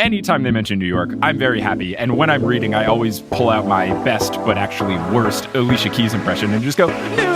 anytime they mention New York, I'm very happy. And when I'm reading, I always pull out my best, but actually worst Alicia Keys impression and just go, New York!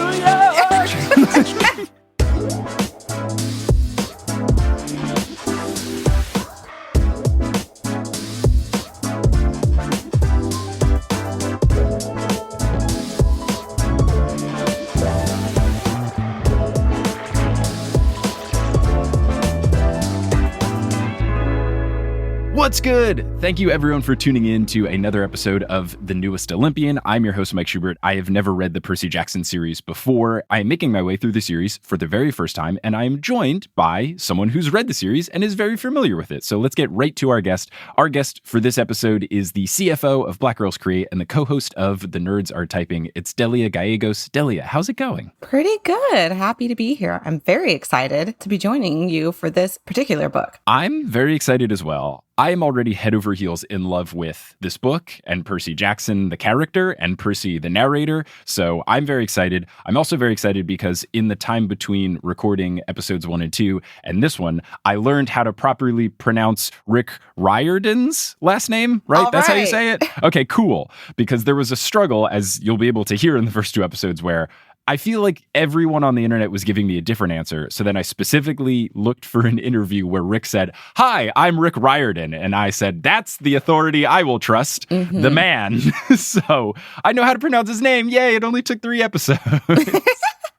What's good? Thank you everyone for tuning in to another episode of The Newest Olympian. I'm your host, Mike Schubert. I have never read the Percy Jackson series before. I am making my way through the series for the very first time, and I am joined by someone who's read the series and is very familiar with it. So let's get right to our guest. Our guest for this episode is the CFO of Black Girls Create and the co-host of The Nerds Are Typing. It's Delia Gallegos. Delia, how's it going? Pretty good. Happy to be here. I'm very excited to be joining you for this particular book. I'm very excited as well. I am already head over heels in love with this book and Percy Jackson, the character, and Percy, the narrator. So I'm very excited. I'm also very excited because in the time between recording episodes 1 and 2 and this one, I learned how to properly pronounce Rick Riordan's last name, right? All That's right. how you say it? Okay, cool. Because there was a struggle, as you'll be able to hear in the first 2 episodes, where I feel like everyone on the internet was giving me a different answer. So then I specifically looked for an interview where Rick said, "Hi, I'm Rick Riordan." And I said, "That's the authority I will trust, the man." So I know how to pronounce his name. Yay, it only took 3 episodes.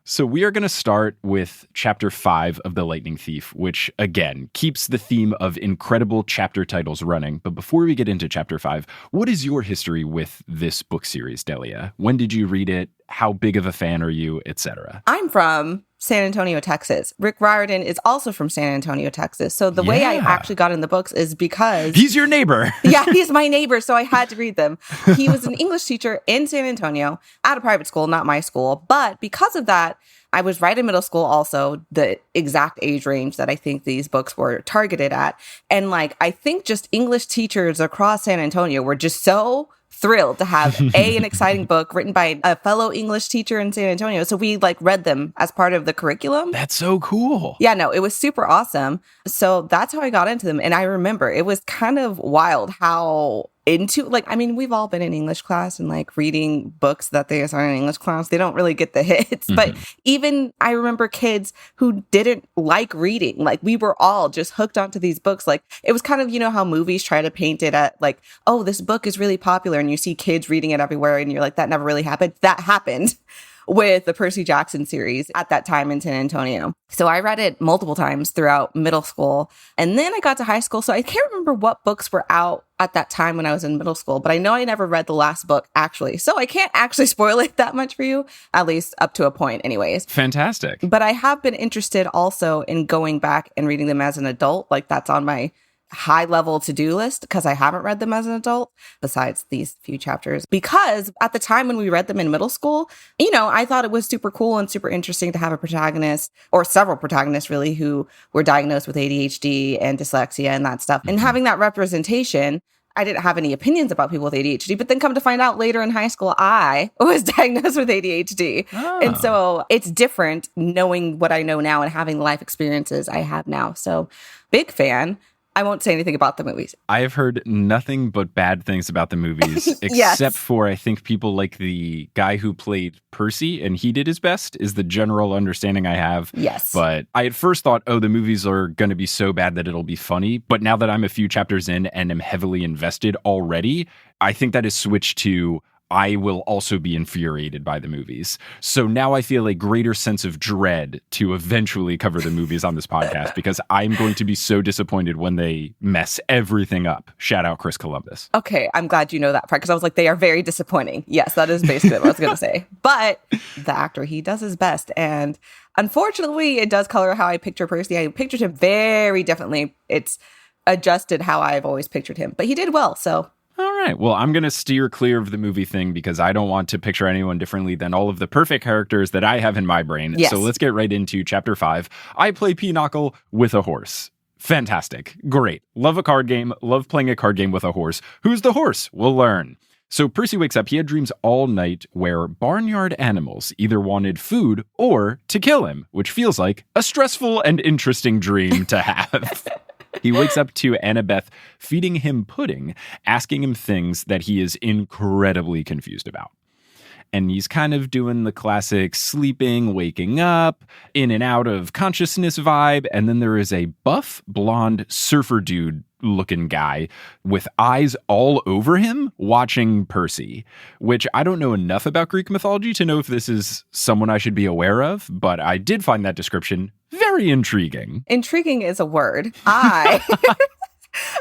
So we are going to start with Chapter 5 of The Lightning Thief, which, again, keeps the theme of incredible chapter titles running. But before we get into Chapter 5, what is your history with this book series, Delia? When did you read it? How big of a fan are you, etc.? I'm from San Antonio, Texas. Rick Riordan is also from San Antonio, Texas. So the way I actually got in the books is because... He's your neighbor. Yeah, he's my neighbor, so I had to read them. He was an English teacher in San Antonio at a private school, not my school. But because of that, I was right in middle school also, the exact age range that I think these books were targeted at. And I think just English teachers across San Antonio were just so thrilled to have an exciting book written by a fellow English teacher in San Antonio. So we read them as part of the curriculum. That's so cool. Yeah, no, it was super awesome. So that's how I got into them. And I remember it was kind of wild how into we've all been in English class and reading books that they assign in English class. They don't really get the hits. But even I remember kids who didn't like reading. We were all just hooked onto these books. It was kind of, how movies try to paint it at oh, this book is really popular. And you see kids reading it everywhere. And you're like, that never really happened. That happened with the Percy Jackson series at that time in San Antonio. So I read it multiple times throughout middle school. And then I got to high school. So I can't remember what books were out at that time when I was in middle school, but I know I never read the last book actually. So I can't actually spoil it that much for you, at least up to a point anyways. Fantastic. But I have been interested also in going back and reading them as an adult. That's on my high level to-do list because I haven't read them as an adult besides these few chapters. Because at the time when we read them in middle school, I thought it was super cool and super interesting to have a protagonist or several protagonists really who were diagnosed with ADHD and dyslexia and that stuff. And having that representation, I didn't have any opinions about people with ADHD, but then come to find out later in high school, I was diagnosed with ADHD. Oh. And so it's different knowing what I know now and having the life experiences I have now. So big fan. I won't say anything about the movies. I have heard nothing but bad things about the movies, except for, I think, people like the guy who played Percy, and he did his best, is the general understanding I have. Yes. But I at first thought, the movies are going to be so bad that it'll be funny. But now that I'm a few chapters in and am heavily invested already, I think that has switched to I will also be infuriated by the movies. So now I feel a greater sense of dread to eventually cover the movies on this podcast because I'm going to be so disappointed when they mess everything up. Shout out Chris Columbus. Okay, I'm glad you know that part because I was like, they are very disappointing. Yes, that is basically what I was going to say. But the actor, he does his best. And unfortunately, it does color how I picture Percy. I pictured him very differently. It's adjusted how I've always pictured him. But he did well, so... All right. Well, I'm going to steer clear of the movie thing because I don't want to picture anyone differently than all of the perfect characters that I have in my brain. Yes. So let's get right into Chapter 5. I play Pinochle with a horse. Fantastic. Great. Love a card game. Love playing a card game with a horse. Who's the horse? We'll learn. So Percy wakes up. He had dreams all night where barnyard animals either wanted food or to kill him, which feels like a stressful and interesting dream to have. He wakes up to Annabeth feeding him pudding, asking him things that he is incredibly confused about. And he's kind of doing the classic sleeping, waking up, in and out of consciousness vibe. And then there is a buff, blonde surfer dude looking guy with eyes all over him watching Percy, which I don't know enough about Greek mythology to know if this is someone I should be aware of, but I did find that description very intriguing. Intriguing is a word. I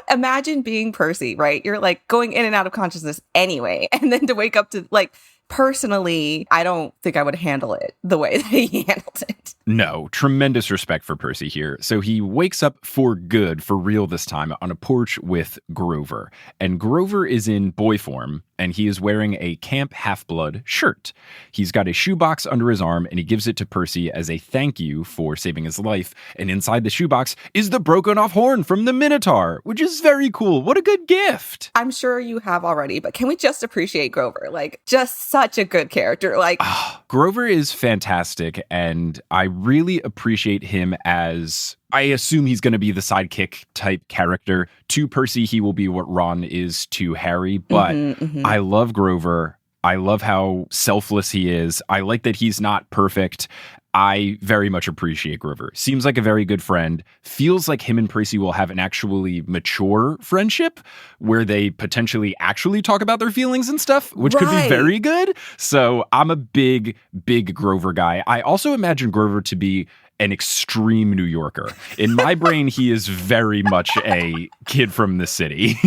imagine being Percy, right? You're like going in and out of consciousness anyway. And then to wake up to like, personally, I don't think I would handle it the way that he handled it. No, tremendous respect for Percy here. So he wakes up for good, for real this time, on a porch with Grover. And Grover is in boy form, and he is wearing a Camp Half-Blood shirt. He's got a shoebox under his arm, and he gives it to Percy as a thank you for saving his life. And inside the shoebox is the broken off horn from the Minotaur, which is very cool. What a good gift. I'm sure you have already, but can we just appreciate Grover? Like, just such a good character. Like, Grover is fantastic, and I really appreciate him as, I assume he's going to be the sidekick type character. To Percy, he will be what Ron is to Harry, but I love Grover. I love how selfless he is. I like that he's not perfect. I very much appreciate Grover. Seems like a very good friend. Feels like him and Percy will have an actually mature friendship where they potentially actually talk about their feelings and stuff, which could be very good. So I'm a big, big Grover guy. I also imagine Grover to be an extreme New Yorker. In my brain, he is very much a kid from the city.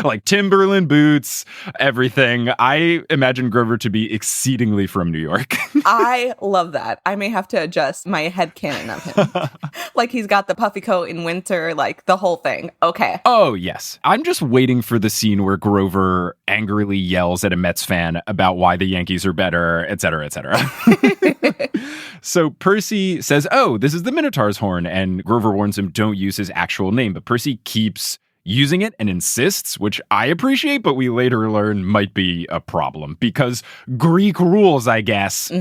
Like Timberland boots, everything. I imagine Grover to be exceedingly from New York. I love that. I may have to adjust my headcanon of him. Like he's got the puffy coat in winter, like the whole thing. Okay. Oh, yes. I'm just waiting for the scene where Grover angrily yells at a Mets fan about why the Yankees are better, et cetera, et cetera. So Percy says, oh, this is the Minotaur's horn. And Grover warns him, don't use his actual name. But Percy keeps using it and insists, which I appreciate, but we later learn might be a problem because Greek rules, I guess.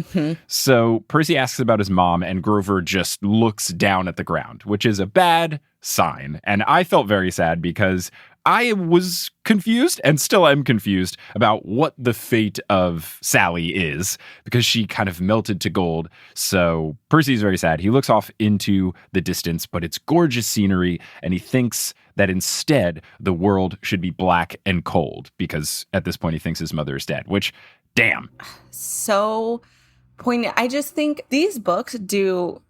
So Percy asks about his mom and Grover just looks down at the ground, which is a bad sign. And I felt very sad because I was confused and still am confused about what the fate of Sally is because she kind of melted to gold. So Percy's very sad. He looks off into the distance, but it's gorgeous scenery. And he thinks that instead the world should be black and cold because at this point he thinks his mother is dead, which, damn. So poignant. I just think these books do...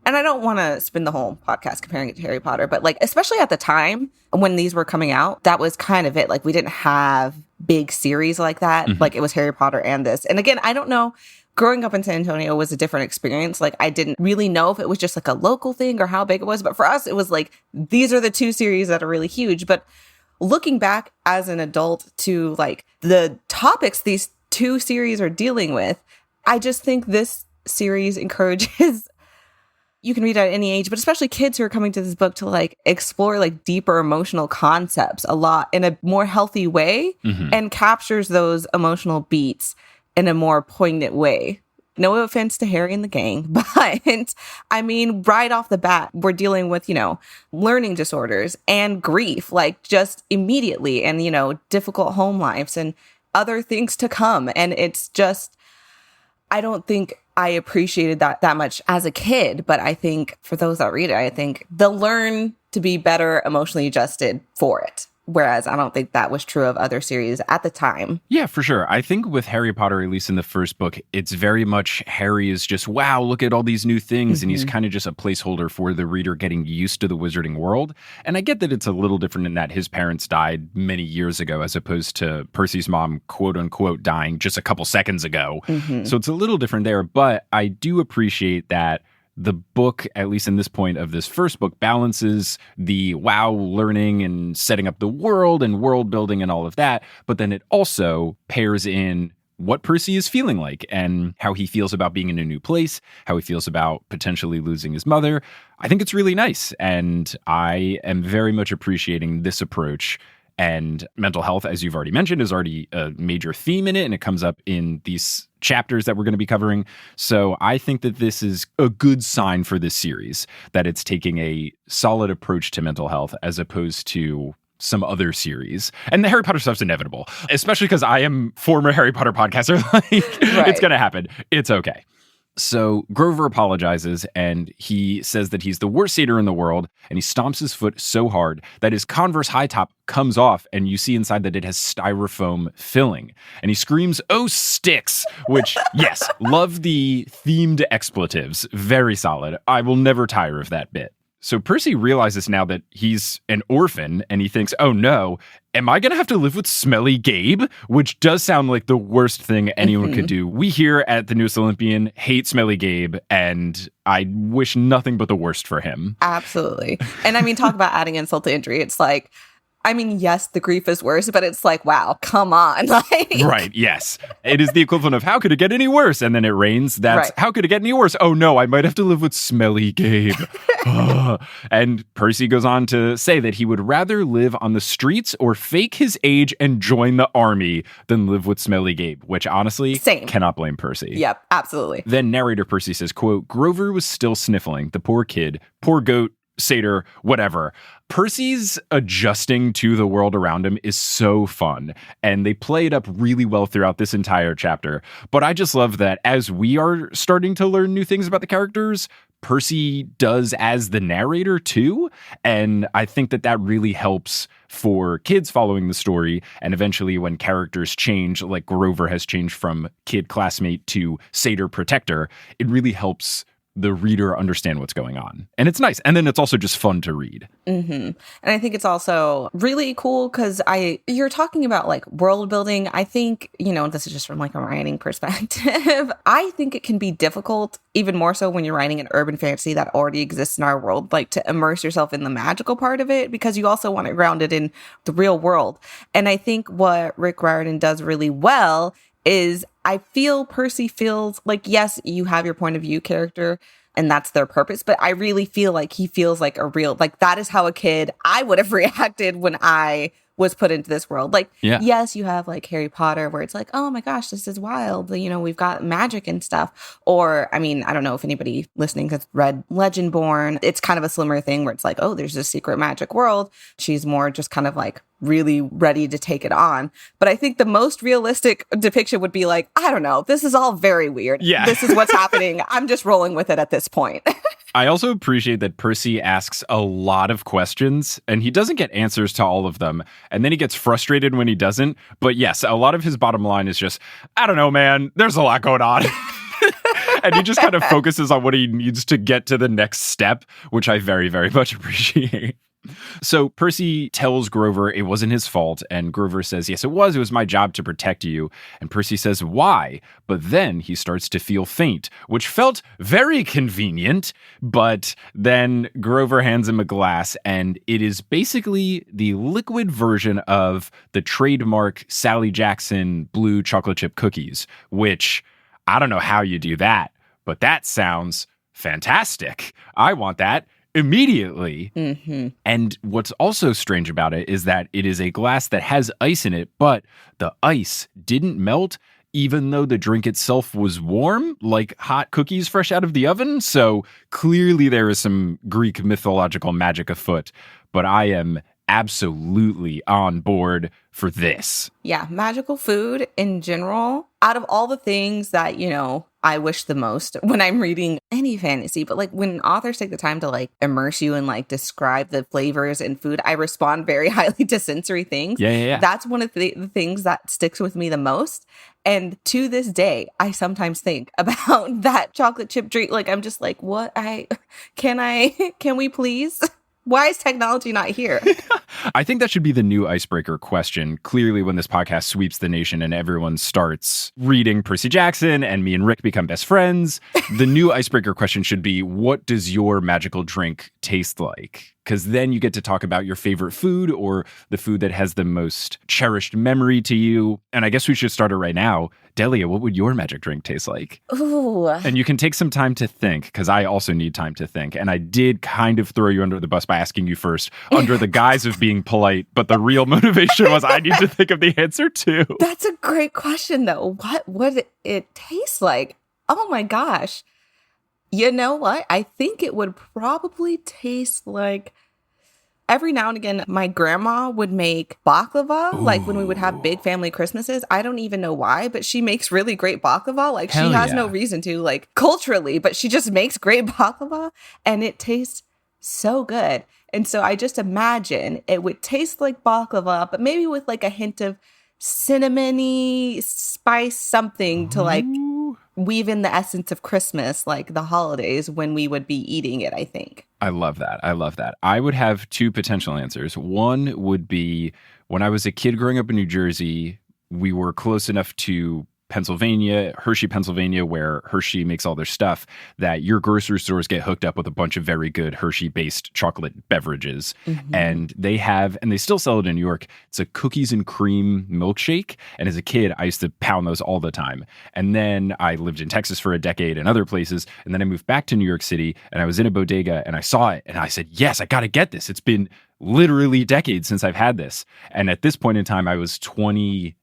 And I don't want to spend the whole podcast comparing it to Harry Potter, but like, especially at the time when these were coming out, that was kind of it. Like we didn't have big series like that. Like it was Harry Potter and this. And again, I don't know, growing up in San Antonio was a different experience. Like I didn't really know if it was just like a local thing or how big it was. But for us, it was like, these are the two series that are really huge. But looking back as an adult to like the topics these two series are dealing with, I just think this series encourages... You can read at any age, but especially kids who are coming to this book to like explore like deeper emotional concepts a lot in a more healthy way and captures those emotional beats in a more poignant way. No offense to Harry and the gang, but I mean, right off the bat, we're dealing with, you know, learning disorders and grief, like just immediately and, you know, difficult home lives and other things to come. And it's just, I don't think I appreciated that much as a kid, but I think for those that read it, I think they'll learn to be better emotionally adjusted for it. Whereas I don't think that was true of other series at the time. Yeah, for sure. I think with Harry Potter, at least in the first book, it's very much Harry is just, wow, look at all these new things. And he's kind of just a placeholder for the reader getting used to the wizarding world. And I get that it's a little different in that his parents died many years ago, as opposed to Percy's mom, quote unquote, dying just a couple seconds ago. So it's a little different there. But I do appreciate that the book, at least in this point of this first book, balances the wow learning and setting up the world and world building and all of that. But then it also pairs in what Percy is feeling like and how he feels about being in a new place, how he feels about potentially losing his mother. I think it's really nice. And I am very much appreciating this approach. And mental health, as you've already mentioned, is already a major theme in it, and it comes up in these chapters that we're going to be covering. So I think that this is a good sign for this series, that it's taking a solid approach to mental health as opposed to some other series. And the Harry Potter stuff's inevitable, especially because I am former Harry Potter podcaster. It's going to happen. It's okay. So Grover apologizes, and he says that he's the worst satyr in the world, and he stomps his foot so hard that his Converse high top comes off, and you see inside that it has styrofoam filling. And he screams, "Oh, sticks!" Which, yes, love the themed expletives. Very solid. I will never tire of that bit. So Percy realizes now that he's an orphan, and he thinks, oh no, am I going to have to live with Smelly Gabe? Which does sound like the worst thing anyone could do. We here at the newest Olympian hate Smelly Gabe, and I wish nothing but the worst for him. Absolutely. And I mean, talk about adding insult to injury. It's like, I mean, yes, the grief is worse, but it's like, wow, come on. Right, yes. It is the equivalent of, how could it get any worse? And then it rains. That's, right. How could it get any worse? Oh no, I might have to live with Smelly Gabe. And Percy goes on to say that he would rather live on the streets or fake his age and join the army than live with Smelly Gabe, which honestly, same. Cannot blame Percy. Yep, absolutely. Then narrator Percy says, quote, Grover was still sniffling, the poor kid, poor goat, satyr, whatever. Percy's adjusting to the world around him is so fun, and they play it up really well throughout this entire chapter. But I just love that as we are starting to learn new things about the characters, Percy does as the narrator too, and I think that that really helps for kids following the story, and eventually when characters change, like Grover has changed from kid classmate to satyr protector, it really helps the reader understand what's going on. And it's nice. And then it's also just fun to read. Mm-hmm. And I think it's also really cool because you're talking about like world building. I think, this is just from like a writing perspective. I think it can be difficult, even more so when you're writing an urban fantasy that already exists in our world, like to immerse yourself in the magical part of it, because you also want it grounded in the real world. And I think what Rick Riordan does really well is I feel Percy feels like, yes, you have your point of view character and that's their purpose, but I really feel like he feels like a real, like that is how a kid I would have reacted when I was put into this world. Like, yes, you have like Harry Potter where it's like, oh my gosh, this is wild. We've got magic and stuff. Or, I mean, I don't know if anybody listening has read Legendborn. It's kind of a similar thing where it's like, oh, there's this secret magic world. She's more just kind of like really ready to take it on. But I think the most realistic depiction would be like, I don't know, this is all very weird. Yeah. This is what's happening. I'm just rolling with it at this point. I also appreciate that Percy asks a lot of questions, and he doesn't get answers to all of them. And then he gets frustrated when he doesn't. But yes, a lot of his bottom line is just, I don't know, man, there's a lot going on. And he just kind of focuses on what he needs to get to the next step, which I very, very much appreciate. So Percy tells Grover it wasn't his fault, and Grover says, yes, it was my job to protect you. And Percy says, why? But then he starts to feel faint, which felt very convenient. But then Grover hands him a glass, and it is basically the liquid version of the trademark Sally Jackson blue chocolate chip cookies, which I don't know how you do that, but that sounds fantastic. I want that immediately. Mm-hmm. And what's also strange about it is that it is a glass that has ice in it, but the ice didn't melt even though the drink itself was warm, like hot cookies fresh out of the oven. So clearly there is some Greek mythological magic afoot, but I am absolutely on board for this. Yeah, magical food in general, out of all the things that, I wish the most when I'm reading any fantasy, but like when authors take the time to like immerse you and like describe the flavors in food, I respond very highly to sensory things. Yeah. That's one of the things that sticks with me the most. And to this day, I sometimes think about that chocolate chip drink. Like, I'm just like, can we please? Why is technology not here? I think that should be the new icebreaker question. Clearly, when this podcast sweeps the nation and everyone starts reading Percy Jackson and me and Rick become best friends, the new icebreaker question should be, what does your magical drink taste like? because then you get to talk about your favorite food or the food that has the most cherished memory to you. And I guess we should start it right now. Delia, what would your magic drink taste like? Ooh. And you can take some time to think, because I also need time to think. And I did kind of throw you under the bus by asking you first, under the guise of being polite. But the real motivation was I need to think of the answer too. That's a great question, though. What would it taste like? Oh my gosh. You know what? I think it would probably taste like, every now and again, my grandma would make baklava, like when we would have big family Christmases. I don't even know why, but she makes really great baklava. Like Hell she has yeah. no reason to, like culturally, but she just makes great baklava and it tastes so good. And so I just imagine it would taste like baklava, but maybe with like a hint of cinnamony spice, something to like weave in the essence of Christmas, like the holidays when we would be eating it, I think. I love that. I love that. I would have two potential answers. One would be when I was a kid growing up in New Jersey, we were close enough to Pennsylvania, Hershey, Pennsylvania, where Hershey makes all their stuff, that your grocery stores get hooked up with a bunch of very good Hershey-based chocolate beverages. And they still sell it in New York. It's a cookies and cream milkshake. And as a kid, I used to pound those all the time. And then I lived in Texas for a decade and other places. And then I moved back to New York City and I was in a bodega and I saw it and I said, yes, I got to get this. It's been literally decades since I've had this. And at this point in time, I was 28,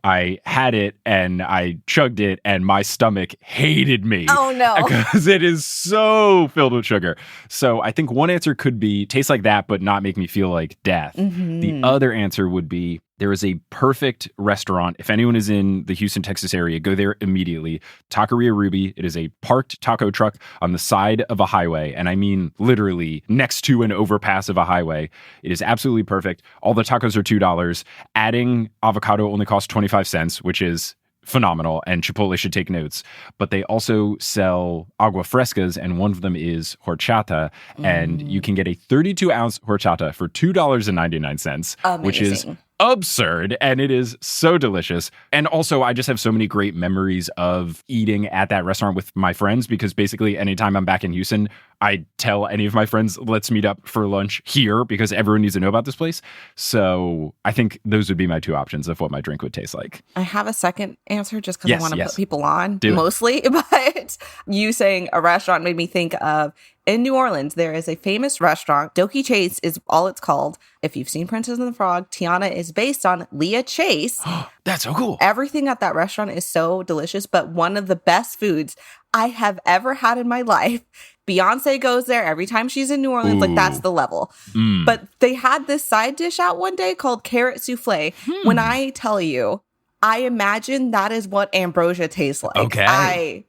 I had it and I chugged it and my stomach hated me. Oh no. Because it is so filled with sugar. So I think one answer could be taste like that, but not make me feel like death. The other answer would be there is a perfect restaurant. If anyone is in the Houston, Texas area, go there immediately. Taqueria Ruby. It is a parked taco truck on the side of a highway. And I mean literally next to an overpass of a highway. It is absolutely perfect. All the tacos are $2. Adding avocado only costs 25 cents, which is phenomenal, and Chipotle should take notes. But they also sell agua frescas, and one of them is horchata, and you can get a 32-ounce horchata for $2.99, which is absurd, and it is so delicious. And also, I just have so many great memories of eating at that restaurant with my friends, because basically anytime I'm back in Houston, I tell any of my friends, let's meet up for lunch here, because everyone needs to know about this place. So I think those would be my two options of what my drink would taste like. I have a second answer just because I want to put people on, Do it. mostly. But you saying a restaurant made me think of, in New Orleans, there is a famous restaurant. Dooky Chase is all it's called. If you've seen Princess and the Frog, Tiana is based on Leah Chase. That's so cool. Everything at that restaurant is so delicious, but one of the best foods I have ever had in my life. Beyonce goes there every time she's in New Orleans. Like, that's the level. But they had this side dish out one day called carrot souffle. When I tell you, I imagine that is what ambrosia tastes like. Okay.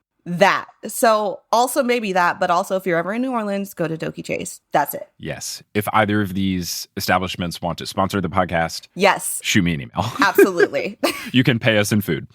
So also maybe that, but also if you're ever in New Orleans, go to Dooky Chase. That's it. Yes. If either of these establishments want to sponsor the podcast, yes, shoot me an email. Absolutely. You can pay us in food.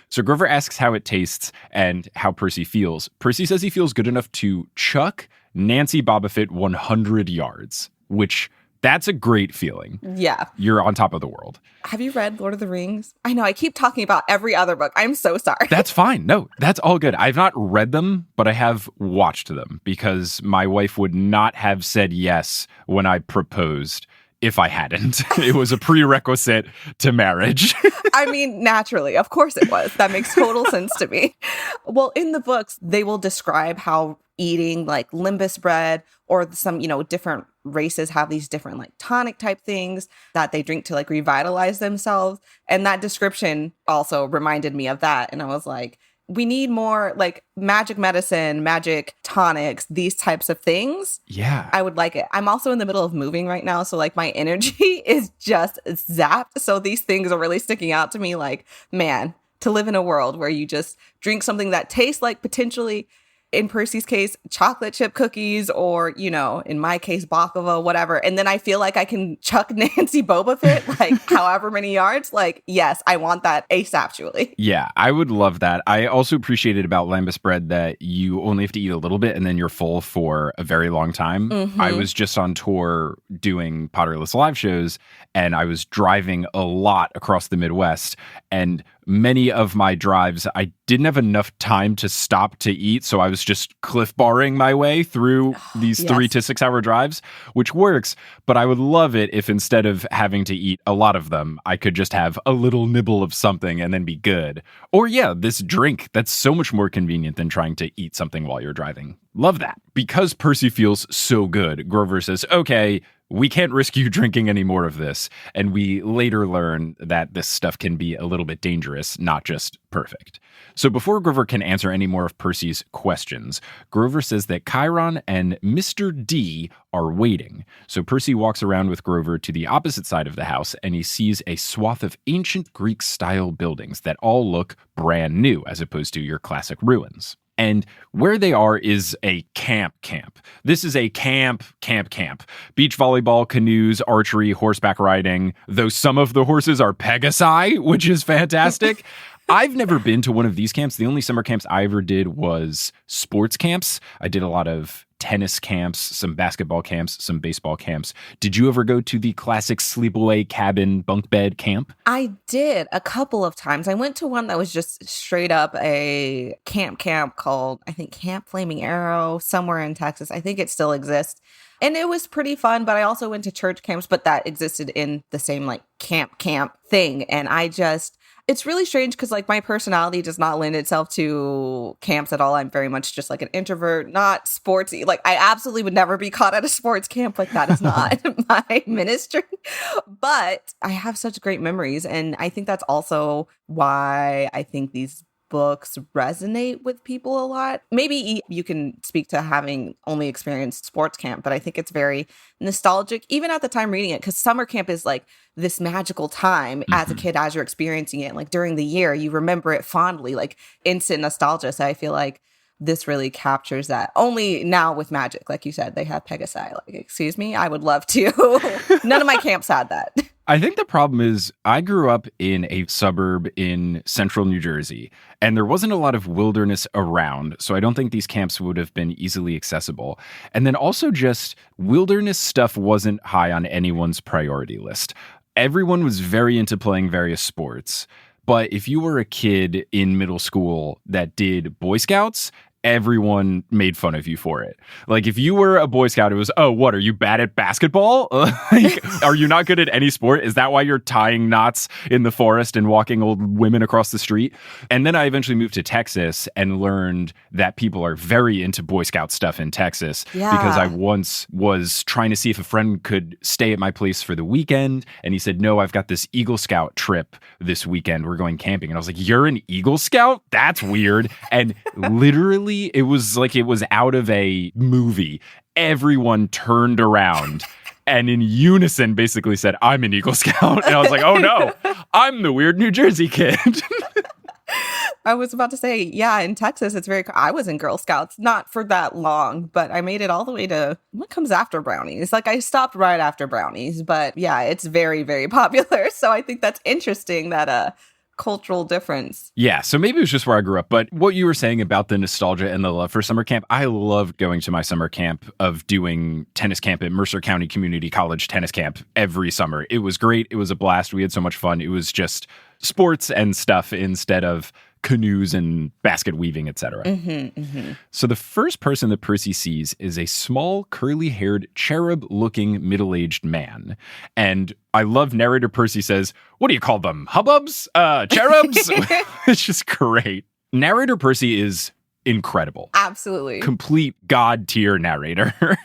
So Grover asks how it tastes and how Percy feels. Percy says he feels good enough to chuck Nancy Bobofit 100 yards, which that's a great feeling. Yeah. You're on top of the world. Have you read Lord of the Rings? I know I keep talking about every other book. I'm so sorry. That's fine. No, that's all good. I've not read them, but I have watched them because my wife would not have said yes when I proposed if I hadn't. It was a prerequisite to marriage. I mean, naturally, of course it was. That makes total sense to me. Well, in the books, they will describe how eating like Olympus bread or some, different races have these different like tonic type things that they drink to like revitalize themselves. And that description also reminded me of that. And I was like, we need more like magic medicine, magic tonics, these types of things. Yeah. I would like it. I'm also in the middle of moving right now. So like my energy is just zapped. So these things are really sticking out to me like, man, to live in a world where you just drink something that tastes like potentially, in Percy's case, chocolate chip cookies or, in my case, baklava, whatever. And then I feel like I can chuck Nancy Bobofit like however many yards. Like, yes, I want that ASAP, Julie. Yeah, I would love that. I also appreciated about lambus bread that you only have to eat a little bit and then you're full for a very long time. I was just on tour doing Potterless live shows and I was driving a lot across the Midwest. And many of my drives, I didn't have enough time to stop to eat. So I was just Cliff Barring my way through these 3 to 6 hour drives, which works. But I would love it if instead of having to eat a lot of them, I could just have a little nibble of something and then be good. Or this drink, that's so much more convenient than trying to eat something while you're driving. Love that. Because Percy feels so good, Grover says, okay, we can't risk you drinking any more of this. And we later learn that this stuff can be a little bit dangerous, not just perfect. So before Grover can answer any more of Percy's questions, Grover says that Chiron and Mr. D are waiting. So Percy walks around with Grover to the opposite side of the house, and he sees a swath of ancient Greek-style buildings that all look brand new, as opposed to your classic ruins. And where they are is a camp. This is a camp. Beach volleyball, canoes, archery, horseback riding, though some of the horses are Pegasi, which is fantastic. I've never been to one of these camps. The only summer camps I ever did was sports camps. I did a lot of tennis camps, some basketball camps, some baseball camps. Did you ever go to the classic sleepaway cabin bunk bed camp? I did a couple of times. I went to one that was just straight up a camp called, I think, Camp Flaming Arrow, somewhere in Texas. I think it still exists. And it was pretty fun, but I also went to church camps, but that existed in the same like camp thing. And it's really strange because like my personality does not lend itself to camps at all. I'm very much just like an introvert, not sportsy. Like I absolutely would never be caught at a sports camp. Like that is not my ministry. But I have such great memories. And I think that's also why I think these books resonate with people a lot. Maybe you can speak to having only experienced sports camp, but I think it's very nostalgic, even at the time reading it, because summer camp is like this magical time as a kid, as you're experiencing it. Like during the year, you remember it fondly, like instant nostalgia. So I feel like this really captures that. Only now with magic, like you said, they have Pegasi. Like, excuse me, I would love to. None of my camps had that. I think the problem is I grew up in a suburb in central New Jersey, and there wasn't a lot of wilderness around, so I don't think these camps would have been easily accessible. And then also just wilderness stuff wasn't high on anyone's priority list. Everyone was very into playing various sports, but if you were a kid in middle school that did Boy Scouts, everyone made fun of you for it. Like if you were a Boy Scout, it was, oh, what, are you bad at basketball? Like, are you not good at any sport? Is that why you're tying knots in the forest and walking old women across the street? And then I eventually moved to Texas and learned that people are very into Boy Scout stuff in Texas because I once was trying to see if a friend could stay at my place for the weekend. And he said, no, I've got this Eagle Scout trip this weekend. We're going camping. And I was like, you're an Eagle Scout? That's weird. And literally, it was like it was out of a movie. Everyone turned around and in unison basically said, I'm an Eagle Scout. And I was like, oh no, I'm the weird New Jersey kid. I was about to say, yeah, in Texas, it's I was in Girl Scouts, not for that long, but I made it all the way to what comes after brownies. Like I stopped right after brownies, but yeah, it's very, very popular. So I think that's interesting that, cultural difference. Yeah, so maybe it was just where I grew up, but what you were saying about the nostalgia and the love for summer camp, I loved going to my summer camp of doing tennis camp at Mercer County Community College tennis camp every summer. It was great. It was a blast. We had so much fun. It was just sports and stuff instead of canoes and basket weaving, etc. So the first person that Percy sees is a small, curly-haired, cherub-looking, middle-aged man. And I love narrator Percy says, what do you call them? Hubbubs? Cherubs? It's just great. Narrator Percy is incredible. Absolutely. Complete god-tier narrator.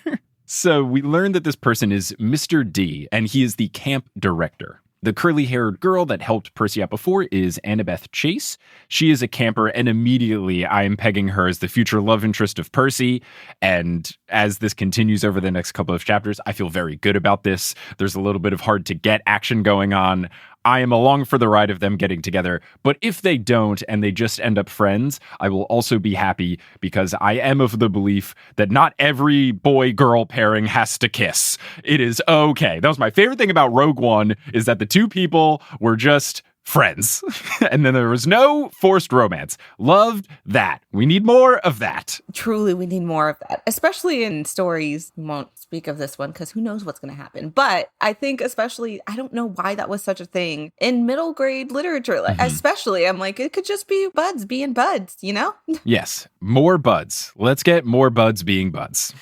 So we learned that this person is Mr. D, and he is the camp director. The curly-haired girl that helped Percy out before is Annabeth Chase. She is a camper, and immediately I am pegging her as the future love interest of Percy. And as this continues over the next couple of chapters, I feel very good about this. There's a little bit of hard-to-get action going on. I am along for the ride of them getting together. But if they don't and they just end up friends, I will also be happy because I am of the belief that not every boy-girl pairing has to kiss. It is okay. That was my favorite thing about Rogue One is that the two people were just friends. And then there was no forced romance. Loved that. We need more of that. Truly, we need more of that, especially in stories. We won't speak of this one because who knows what's going to happen. But I think especially, I don't know why that was such a thing in middle grade literature. Like, especially, I'm like, it could just be buds being buds, you know? Yes, more buds. Let's get more buds being buds.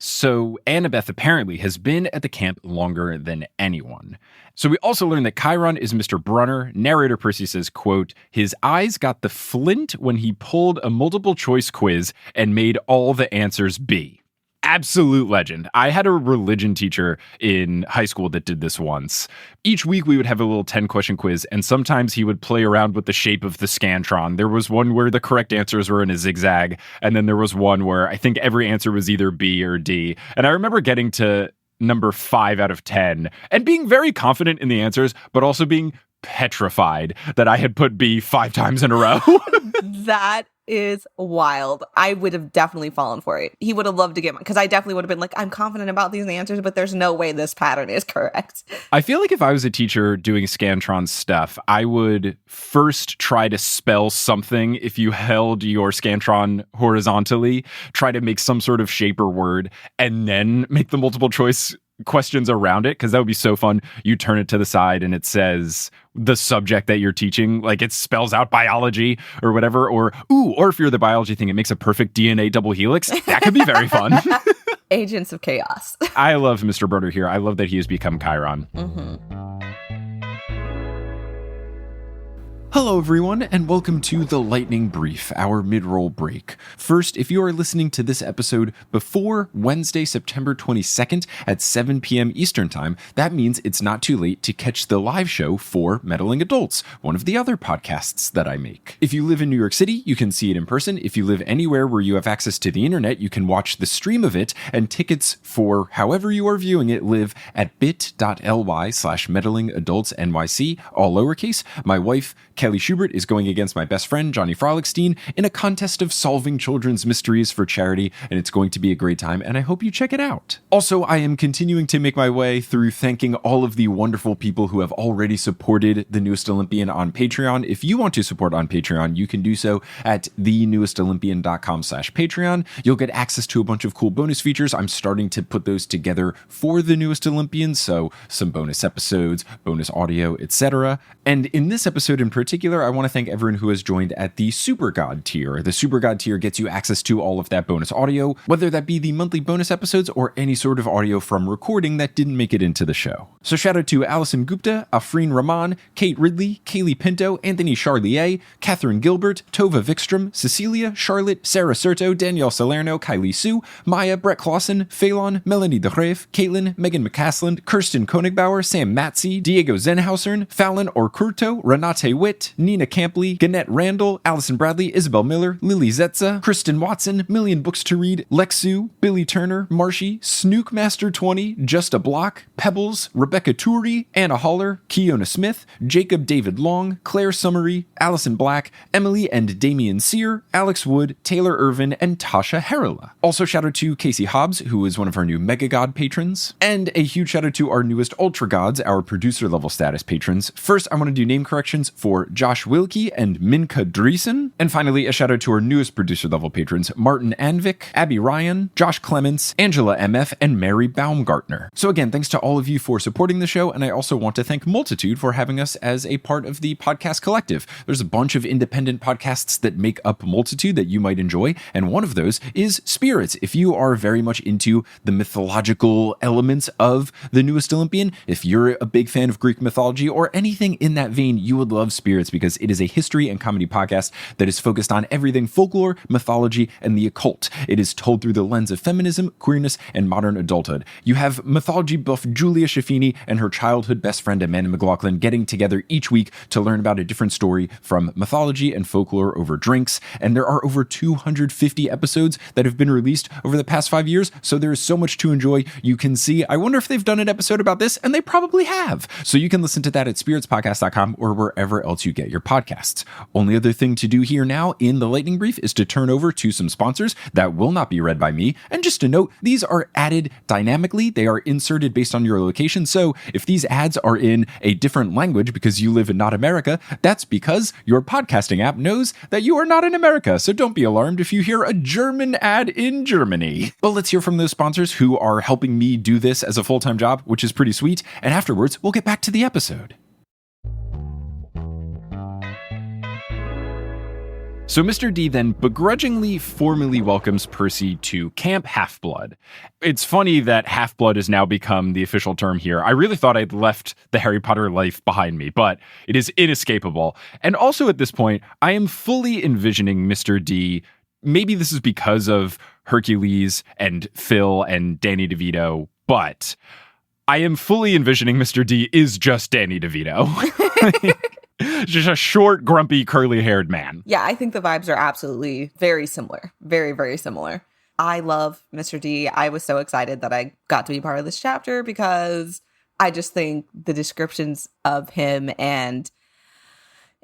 So Annabeth apparently has been at the camp longer than anyone. So we also learned that Chiron is Mr. Brunner. Narrator Percy says, quote, his eyes got the flint when he pulled a multiple choice quiz and made all the answers B. Absolute legend. I had a religion teacher in high school that did this once. Each week we would have a little 10-question quiz, and sometimes he would play around with the shape of the scantron. There was one where the correct answers were in a zigzag, and then there was one where I think every answer was either B or D. And I remember getting to number 5 out of 10 and being very confident in the answers, but also being petrified that I had put B 5 times in a row. That is wild. I would have definitely fallen for it. He would have loved to get mine because I definitely would have been like, I'm confident about these answers, but there's no way this pattern is correct. I feel like if I was a teacher doing Scantron stuff, I would first try to spell something. If you held your Scantron horizontally, try to make some sort of shape or word, and then make the multiple choice questions around it, because that would be so fun. You turn it to the side and it says the subject that you're teaching, like it spells out biology or whatever, or if you're the biology thing, it makes a perfect DNA double helix. That could be very fun. Agents of Chaos. I love Mr. Brunner here. I love that he has become Chiron. Hello, everyone, and welcome to the Lightning Brief, our mid-roll break. First, if you are listening to this episode before Wednesday, September 22nd at 7 p.m. Eastern Time, that means it's not too late to catch the live show for Meddling Adults, one of the other podcasts that I make. If you live in New York City, you can see it in person. If you live anywhere where you have access to the internet, you can watch the stream of it, and tickets for however you are viewing it live at bit.ly/meddlingadultsnyc, all lowercase. My wife, Kelly Schubert, is going against my best friend, Johnny Frolickstein, in a contest of solving children's mysteries for charity, and it's going to be a great time, and I hope you check it out. Also, I am continuing to make my way through thanking all of the wonderful people who have already supported The Newest Olympian on Patreon. If you want to support on Patreon, you can do so at thenewestolympian.com/Patreon. You'll get access to a bunch of cool bonus features. I'm starting to put those together for The Newest Olympian, so some bonus episodes, bonus audio, etc. And in this episode in particular, I want to thank everyone who has joined at the Super God tier. The Super God tier gets you access to all of that bonus audio, whether that be the monthly bonus episodes or any sort of audio from recording that didn't make it into the show. So shout out to Allison Gupta, Afreen Rahman, Kate Ridley, Kaylee Pinto, Anthony Charlier, Catherine Gilbert, Tova Vikstrom, Cecilia, Charlotte, Sarah Serto, Danielle Salerno, Kylie Sue, Maya, Brett Clausen, Phelan, Melanie DeGreef, Caitlin, Megan McCaslin, Kirsten Konigbauer, Sam Matzi, Diego Zenhausern, Fallon Orcurto, Renate Witt, Nina Campley, Gannett Randall, Allison Bradley, Isabel Miller, Lily Zetza, Kristen Watson, Million Books to Read, Lexu, Billy Turner, Marshy, Snookmaster 20, Just a Block, Pebbles, Rebecca Turi, Anna Holler, Kiona Smith, Jacob David Long, Claire Summery, Allison Black, Emily and Damian Sear, Alex Wood, Taylor Irvin, and Tasha Harila. Also shout out to Casey Hobbs, who is one of our new Mega God patrons, and a huge shout out to our newest Ultra Gods, our producer level status patrons. First, I want to do name corrections for Josh Wilkie and Minka Dreesen. And finally, a shout out to our newest producer level patrons, Martin Anvik, Abby Ryan, Josh Clements, Angela MF, and Mary Baumgartner. So again, thanks to all of you for supporting the show, and I also want to thank Multitude for having us as a part of the podcast collective. There's a bunch of independent podcasts that make up Multitude that you might enjoy, and one of those is Spirits. If you are very much into the mythological elements of The Newest Olympian, if you're a big fan of Greek mythology or anything in that vein, you would love Spirits, because it is a history and comedy podcast that is focused on everything folklore, mythology, and the occult. It is told through the lens of feminism, queerness, and modern adulthood. You have mythology buff Julia Schaffini and her childhood best friend Amanda McLaughlin getting together each week to learn about a different story from mythology and folklore over drinks, and there are over 250 episodes that have been released over the past 5 years, so there is so much to enjoy. You can see, I wonder if they've done an episode about this, and they probably have. So you can listen to that at spiritspodcast.com or wherever else you you get your podcasts. Only other thing to do here now in the lightning brief is to turn over to some sponsors that will not be read by me. And just to note, these are added dynamically. They are inserted based on your location. So if these ads are in a different language because you live in not America, that's because your podcasting app knows that you are not in America. So don't be alarmed if you hear a German ad in Germany. But let's hear from those sponsors who are helping me do this as a full-time job, which is pretty sweet. And afterwards, we'll get back to the episode. So Mr. D then begrudgingly formally welcomes Percy to Camp Half-Blood. It's funny that Half-Blood has now become the official term here. I really thought I'd left the Harry Potter life behind me, but it is inescapable. And also at this point, I am fully envisioning Mr. D. Maybe this is because of Hercules and Phil and Danny DeVito, but I am fully envisioning Mr. D is just Danny DeVito. Just a short, grumpy, curly-haired man. Yeah, I think the vibes are absolutely very similar. Very, very similar. I love Mr. D. I was so excited that I got to be part of this chapter because I just think the descriptions of him and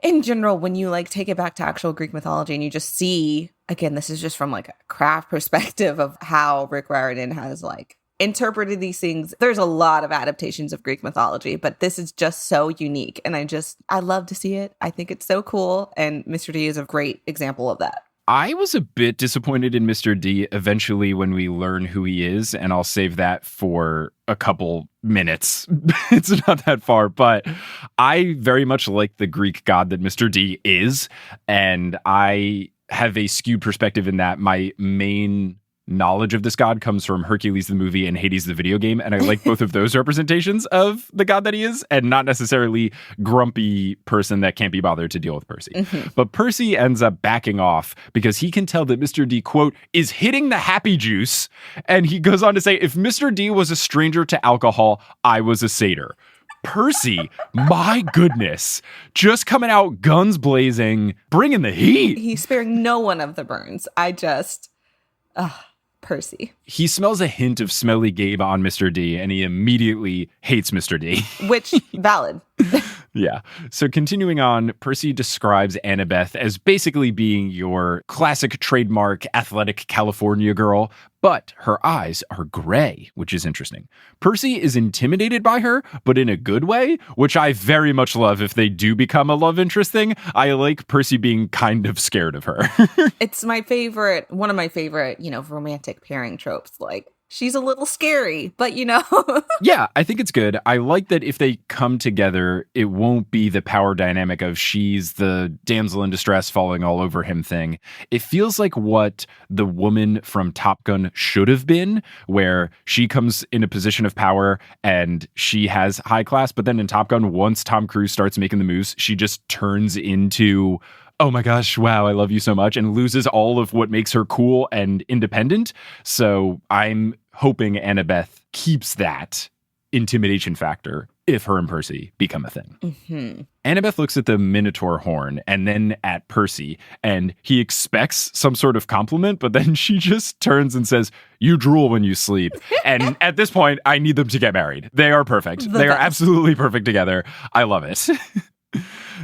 in general, when you like take it back to actual Greek mythology and you just see, again, this is just from like a craft perspective of how Rick Riordan has like interpreted these things. There's a lot of adaptations of Greek mythology, but this is just so unique. And I love to see it. I think it's so cool. And Mr. D is a great example of that. I was a bit disappointed in Mr. D eventually when we learn who he is, and I'll save that for a couple minutes. It's not that far, but I very much like the Greek god that Mr. D is, and I have a skewed perspective in that my main knowledge of this god comes from Hercules the movie and Hades the video game, and I like both of those representations of the god that he is, and not necessarily grumpy person that can't be bothered to deal with Percy. Mm-hmm. But Percy ends up backing off because he can tell that Mr. D, quote, is hitting the happy juice, and he goes on to say, if Mr. D was a stranger to alcohol, I was a satyr. Percy, my goodness, just coming out guns blazing, bringing the heat. He's sparing no one of the burns. Percy. He smells a hint of smelly Gabe on Mr. D, and he immediately hates Mr. D. Which, valid. Yeah. So continuing on, Percy describes Annabeth as basically being your classic trademark athletic California girl, but her eyes are gray, which is interesting. Percy is intimidated by her, but in a good way, which I very much love if they do become a love interest thing. I like Percy being kind of scared of her. It's one of my favorite, romantic pairing tropes. Like, she's a little scary, but Yeah, I think it's good. I like that if they come together, it won't be the power dynamic of she's the damsel in distress falling all over him thing. It feels like what the woman from Top Gun should have been, where she comes in a position of power and she has high class, but then in Top Gun, once Tom Cruise starts making the moves, she just turns into, oh my gosh, wow, I love you so much, and loses all of what makes her cool and independent. So I'm hoping Annabeth keeps that intimidation factor if her and Percy become a thing. Mm-hmm. Annabeth looks at the Minotaur horn and then at Percy, and he expects some sort of compliment, but then she just turns and says, you drool when you sleep. And at this point, I need them to get married. They are perfect. They are absolutely perfect together. I love it.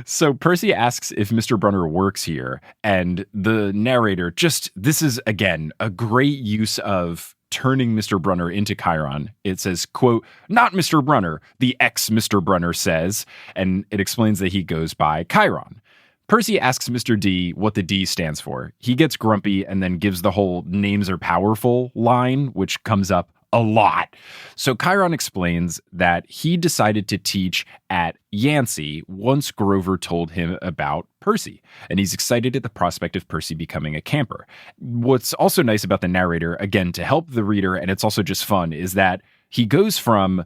So Percy asks if Mr. Brunner works here, and the narrator this is, again, a great use of turning Mr. Brunner into Chiron. It says, quote, not Mr. Brunner, the ex-Mr. Brunner says, and it explains that he goes by Chiron. Percy asks Mr. D what the D stands for. He gets grumpy and then gives the whole names are powerful line, which comes up a lot. So Chiron explains that he decided to teach at Yancey once Grover told him about Percy, and he's excited at the prospect of Percy becoming a camper. What's also nice about the narrator, again, to help the reader, and it's also just fun, is that he goes from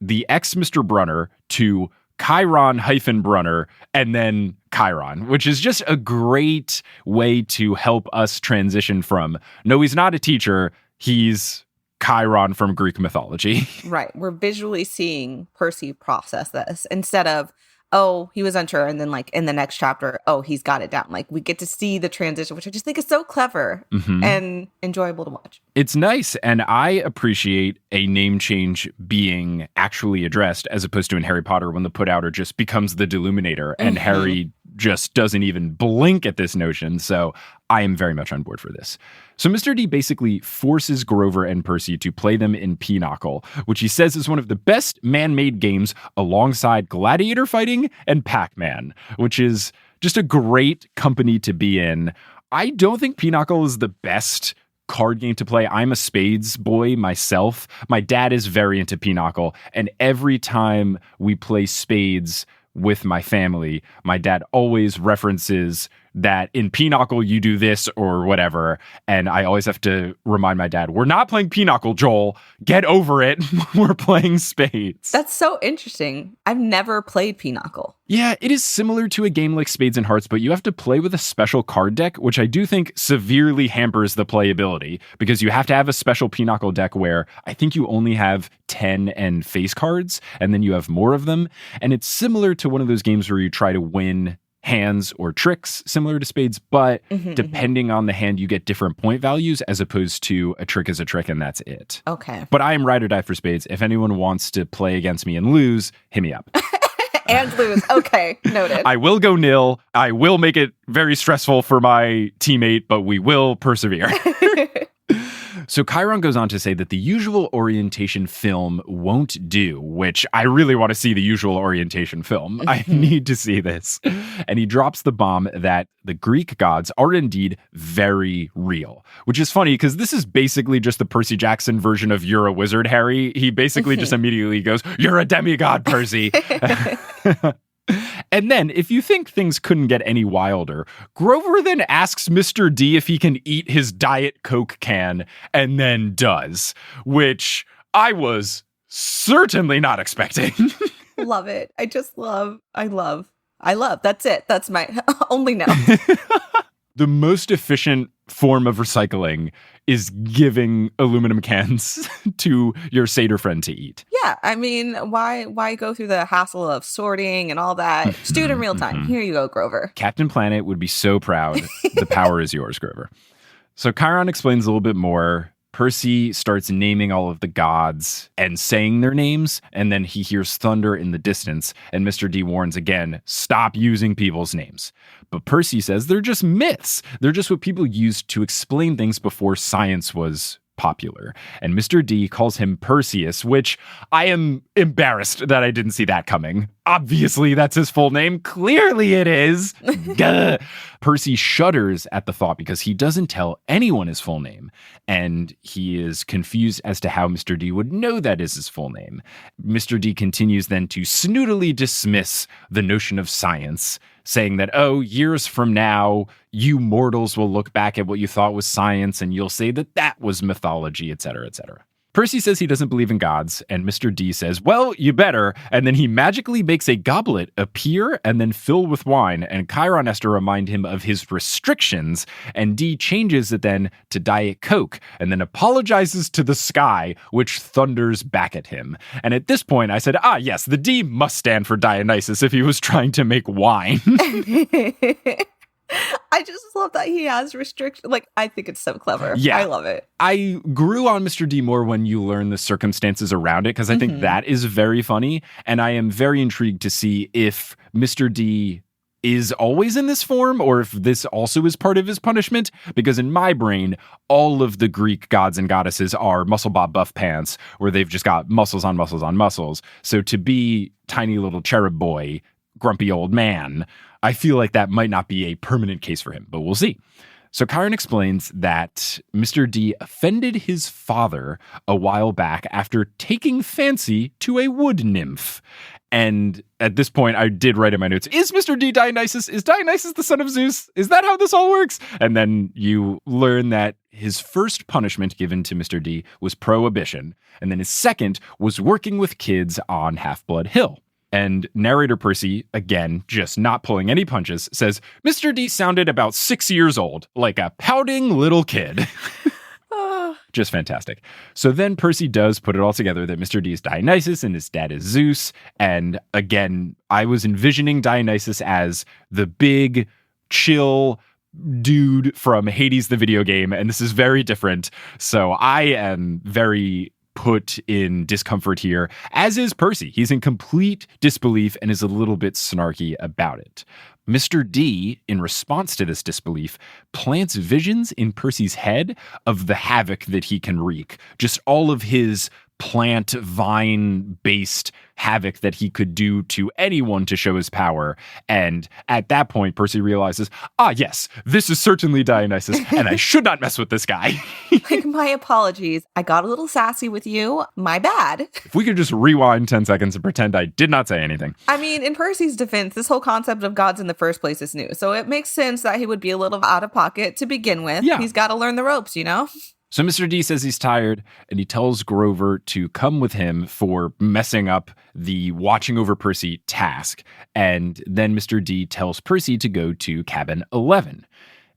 the ex-Mr. Brunner to Chiron-Brunner and then Chiron, which is just a great way to help us transition from, no, he's not a teacher, he's Chiron from Greek mythology. Right. We're visually seeing Percy process this instead of, oh, he was unsure. And then like in the next chapter, oh, he's got it down. Like we get to see the transition, which I just think is so clever and enjoyable to watch. It's nice. And I appreciate a name change being actually addressed as opposed to in Harry Potter when the put outer just becomes the Deluminator and Harry just doesn't even blink at this notion. So I am very much on board for this. So Mr. D basically forces Grover and Percy to play them in Pinochle, which he says is one of the best man-made games alongside gladiator fighting and Pac-Man, which is just a great company to be in. I don't think Pinochle is the best card game to play. I'm a spades boy myself. My dad is very into Pinochle, and every time we play spades with my family, my dad always references that in Pinochle you do this or whatever, and I always have to remind my dad, we're not playing Pinochle, Joel. Get over it. We're playing spades. That's so interesting. I've never played Pinochle. Yeah, it is similar to a game like Spades and Hearts, but you have to play with a special card deck, which I do think severely hampers the playability because you have to have a special Pinochle deck where I think you only have 10 and face cards, and then you have more of them. And it's similar to one of those games where you try to win hands or tricks similar to spades, but depending on the hand, you get different point values as opposed to a trick is a trick and that's it. Okay. But I am ride or die for spades. If anyone wants to play against me and lose, hit me up. And lose. Okay, noted. I will go nil. I will make it very stressful for my teammate, but we will persevere. So Chiron goes on to say that the usual orientation film won't do, which I really want to see the usual orientation film. I need to see this. And he drops the bomb that the Greek gods are indeed very real, which is funny because this is basically just the Percy Jackson version of You're a Wizard, Harry. He basically just immediately goes, you're a demigod, Percy. And then, if you think things couldn't get any wilder, Grover then asks Mr. D if he can eat his Diet Coke can, and then does, which I was certainly not expecting. Love it. I love. That's it. That's my only no. The most efficient form of recycling is giving aluminum cans to your satyr friend to eat. Yeah, I mean, why go through the hassle of sorting and all that? Just do it in real time. Here you go, Grover. Captain Planet would be so proud. The power is yours, Grover. So Chiron explains a little bit more. Percy starts naming all of the gods and saying their names, and then he hears thunder in the distance, and Mr. D warns again, stop using people's names. But Percy says they're just myths. They're just what people used to explain things before science was popular. And Mr. D calls him Perseus, which I am embarrassed that I didn't see that coming. Obviously, that's his full name. Clearly it is. Gah. Percy shudders at the thought because he doesn't tell anyone his full name. And he is confused as to how Mr. D would know that is his full name. Mr. D continues then to snootily dismiss the notion of science, saying that, oh, years from now, you mortals will look back at what you thought was science and you'll say that that was mythology, etc., etc. Percy says he doesn't believe in gods, and Mr. D says, well, you better, and then he magically makes a goblet appear and then fill with wine, and Chiron has to remind him of his restrictions, and D changes it then to Diet Coke, and then apologizes to the sky, which thunders back at him. And at this point, I said, yes, the D must stand for Dionysus if he was trying to make wine. I just love that he has restrictions. Like, I think it's so clever. Yeah. I love it. I grew on Mr. D more when you learn the circumstances around it, because I think that is very funny. And I am very intrigued to see if Mr. D is always in this form or if this also is part of his punishment. Because in my brain, all of the Greek gods and goddesses are muscle bob buff pants, where they've just got muscles on muscles on muscles. So to be tiny little cherub boy, grumpy old man, I feel like that might not be a permanent case for him, but we'll see. So Chiron explains that Mr. D offended his father a while back after taking fancy to a wood nymph. And at this point, I did write in my notes, is Mr. D Dionysus? Is Dionysus the son of Zeus? Is that how this all works? And then you learn that his first punishment given to Mr. D was prohibition. And then his second was working with kids on Half-Blood Hill. And narrator Percy, again, just not pulling any punches, says, Mr. D sounded about 6 years old, like a pouting little kid. Just fantastic. So then Percy does put it all together that Mr. D is Dionysus and his dad is Zeus. And again, I was envisioning Dionysus as the big, chill dude from Hades, the video game. And this is very different. So I am very put in discomfort here, as is Percy. He's in complete disbelief and is a little bit snarky about it. Mr. D, in response to this disbelief, plants visions in Percy's head of the havoc that he can wreak. Just all of his plant vine-based havoc that he could do to anyone to show his power. And at that point, Percy realizes, yes, this is certainly Dionysus, and I should not mess with this guy. Like, my apologies. I got a little sassy with you. My bad. If we could just rewind 10 seconds and pretend I did not say anything. I mean, in Percy's defense, this whole concept of gods in the first place is new. So it makes sense that he would be a little out of pocket to begin with. Yeah. He's got to learn the ropes, you know? So Mr. D says he's tired, and he tells Grover to come with him for messing up the watching over Percy task. And then Mr. D tells Percy to go to cabin 11.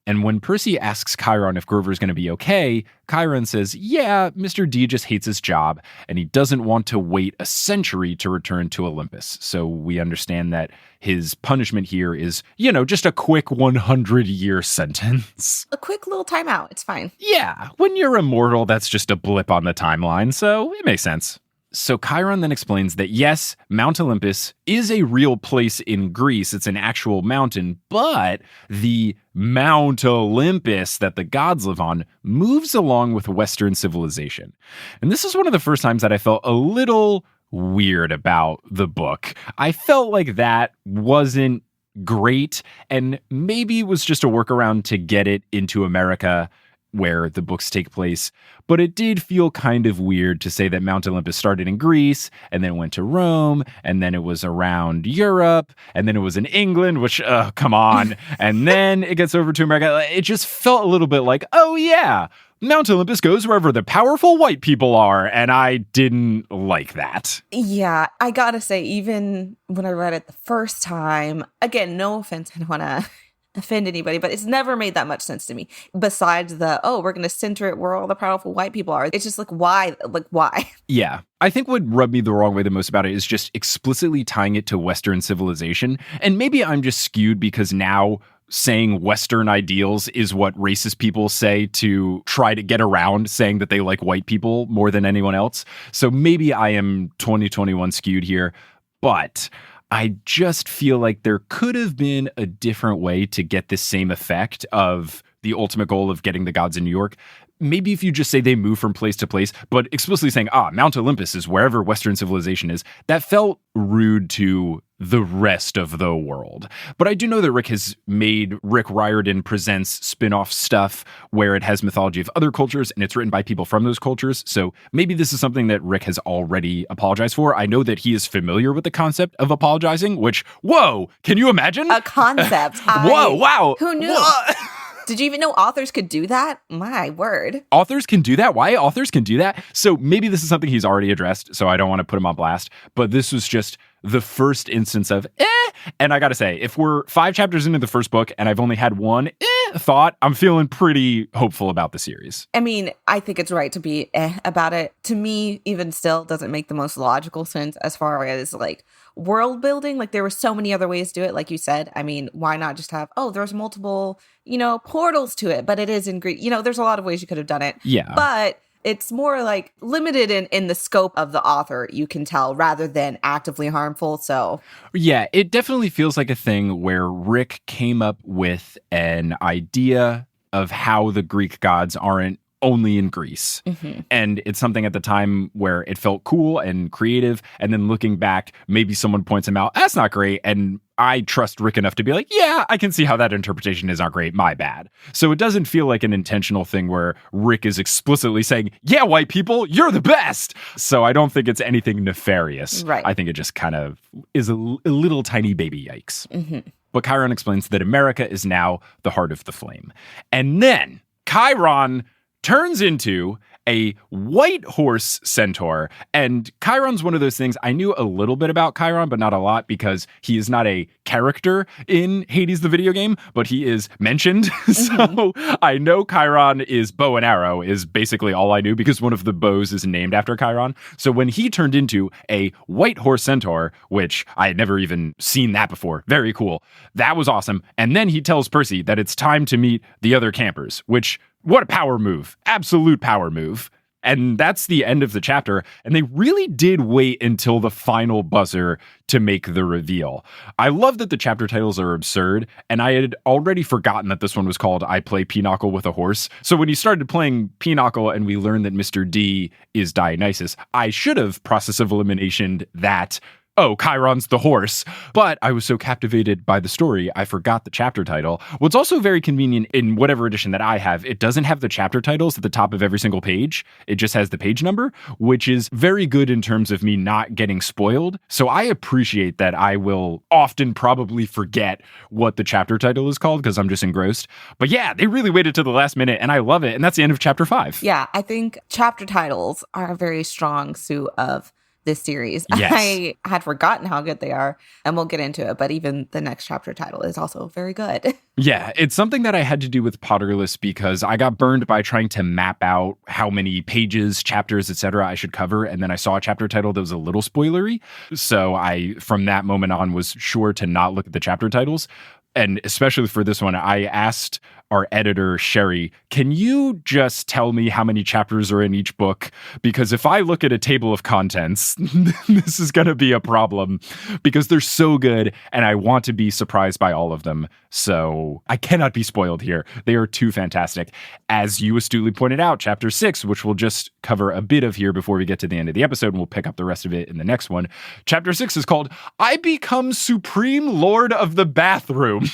And when Percy asks Chiron if Grover's going to be okay, Chiron says, yeah, Mr. D just hates his job, and he doesn't want to wait a century to return to Olympus. So we understand that his punishment here is, just a quick 100-year sentence. A quick little timeout. It's fine. Yeah, when you're immortal, that's just a blip on the timeline, so it makes sense. So Chiron then explains that yes, Mount Olympus is a real place in Greece. It's an actual mountain, but the Mount Olympus that the gods live on moves along with Western civilization. And this is one of the first times that I felt a little weird about the book. I felt like that wasn't great, and maybe it was just a workaround to get it into America where the books take place. But it did feel kind of weird to say that Mount Olympus started in Greece and then went to Rome, and then it was around Europe, and then it was in England, which, come on. And then it gets over to America. It just felt a little bit like, oh yeah, Mount Olympus goes wherever the powerful white people are. And I didn't like that. Yeah, I gotta say, even when I read it the first time, again, no offense, I don't want to offend anybody, but it's never made that much sense to me. Besides we're going to center it where all the powerful white people are. It's just like, why? Like, why? Yeah. I think what rubbed me the wrong way the most about it is just explicitly tying it to Western civilization. And maybe I'm just skewed because now saying Western ideals is what racist people say to try to get around saying that they like white people more than anyone else. So maybe I am 2021 skewed here, but I just feel like there could have been a different way to get this same effect of the ultimate goal of getting the gods in New York. Maybe if you just say they move from place to place, but explicitly saying, Mount Olympus is wherever Western civilization is, that felt rude to the rest of the world. But I do know that Rick has made Rick Riordan Presents spin-off stuff where it has mythology of other cultures and it's written by people from those cultures. So maybe this is something that Rick has already apologized for. I know that he is familiar with the concept of apologizing, which, whoa, can you imagine? A concept. Whoa, wow. Who knew? Did you even know authors could do that? My word. Authors can do that? Why authors can do that? So maybe this is something he's already addressed, so I don't want to put him on blast, but this was just the first instance of and I gotta say, if we're 5 chapters into the first book and I've only had one thought, I'm feeling pretty hopeful about the series. I mean, I think it's right to be about it. To me, even still, doesn't make the most logical sense as far as like world building. Like there were so many other ways to do it, like you said. I mean, why not just have, there's multiple, portals to it, but it is in Greek. There's a lot of ways you could have done it. Yeah. But it's more like limited in the scope of the author, you can tell, rather than actively harmful. So yeah, it definitely feels like a thing where Rick came up with an idea of how the Greek gods aren't only in Greece. Mm-hmm. And it's something at the time where it felt cool and creative. And then looking back, maybe someone points him out, that's not great. And I trust Rick enough to be like, yeah, I can see how that interpretation is not great. My bad. So it doesn't feel like an intentional thing where Rick is explicitly saying, yeah, white people, you're the best. So I don't think it's anything nefarious. Right. I think it just kind of is a little tiny baby yikes. Mm-hmm. But Chiron explains that America is now the heart of the flame. And then Chiron turns into a white horse centaur. And Chiron's one of those things. I knew a little bit about Chiron, but not a lot because he is not a character in Hades, the video game, but he is mentioned. So I know Chiron is bow and arrow is basically all I knew because one of the bows is named after Chiron. So when he turned into a white horse centaur, which I had never even seen that before, very cool. That was awesome. And then he tells Percy that it's time to meet the other campers, which, what a power move. Absolute power move. And that's the end of the chapter. And they really did wait until the final buzzer to make the reveal. I love that the chapter titles are absurd. And I had already forgotten that this one was called I Play Pinochle with a Horse. So when you started playing Pinochle and we learned that Mr. D is Dionysus, I should have process of elimination that, oh, Chiron's the horse. But I was so captivated by the story, I forgot the chapter title. What's also very convenient in whatever edition that I have, it doesn't have the chapter titles at the top of every single page. It just has the page number, which is very good in terms of me not getting spoiled. So I appreciate that I will often probably forget what the chapter title is called because I'm just engrossed. But yeah, they really waited to the last minute and I love it. And that's the end of chapter 5. Yeah, I think chapter titles are a very strong suit of this series. Yes. I had forgotten how good they are, and we'll get into it, but even the next chapter title is also very good. Yeah, it's something that I had to do with Potterless because I got burned by trying to map out how many pages, chapters, etc. I should cover, and then I saw a chapter title that was a little spoilery. So I, from that moment on, was sure to not look at the chapter titles. And especially for this one, I asked our editor, Sherry, can you just tell me how many chapters are in each book? Because if I look at a table of contents, this is going to be a problem because they're so good and I want to be surprised by all of them. So I cannot be spoiled here. They are too fantastic. As you astutely pointed out, chapter 6, which we'll just cover a bit of here before we get to the end of the episode, and we'll pick up the rest of it in the next one. Chapter 6 is called I Become Supreme Lord of the Bathroom.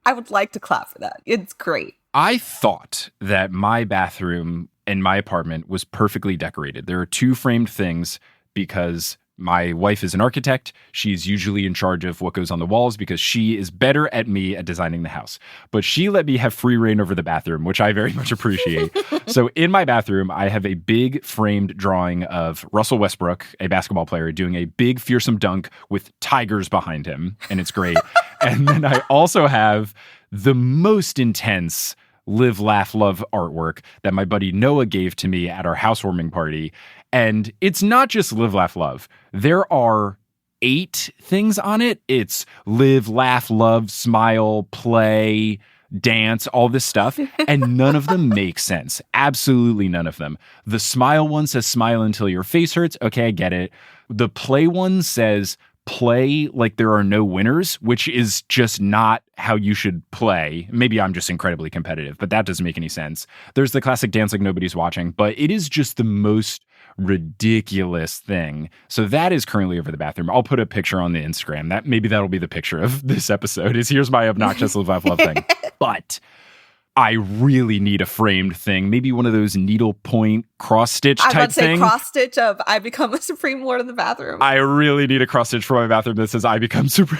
I would like to clap for that. It's great. I thought that my bathroom in my apartment was perfectly decorated. There are 2 framed things because my wife is an architect. She's usually in charge of what goes on the walls because she is better at me at designing the house. But she let me have free reign over the bathroom, which I very much appreciate. So in my bathroom, I have a big framed drawing of Russell Westbrook, a basketball player, doing a big fearsome dunk with tigers behind him. And it's great. And then I also have the most intense Live, Laugh, Love artwork that my buddy Noah gave to me at our housewarming party. And it's not just Live, Laugh, Love. There are 8 things on it. It's live, laugh, love, smile, play, dance, all this stuff. And none of them make sense. Absolutely none of them. The smile one says smile until your face hurts. Okay, I get it. The play one says play like there are no winners, which is just not how you should play. Maybe I'm just incredibly competitive, but that doesn't make any sense. There's the classic dance like nobody's watching, but it is just the most ridiculous thing. So that is currently over the bathroom. I'll put a picture on the Instagram. That'll be the picture of this episode is here's my obnoxious live, laugh, love thing. But I really need a framed thing. Maybe one of those needlepoint cross-stitch type thing. I would say cross-stitch of I become a supreme lord of the bathroom. I really need a cross-stitch for my bathroom that says I become supreme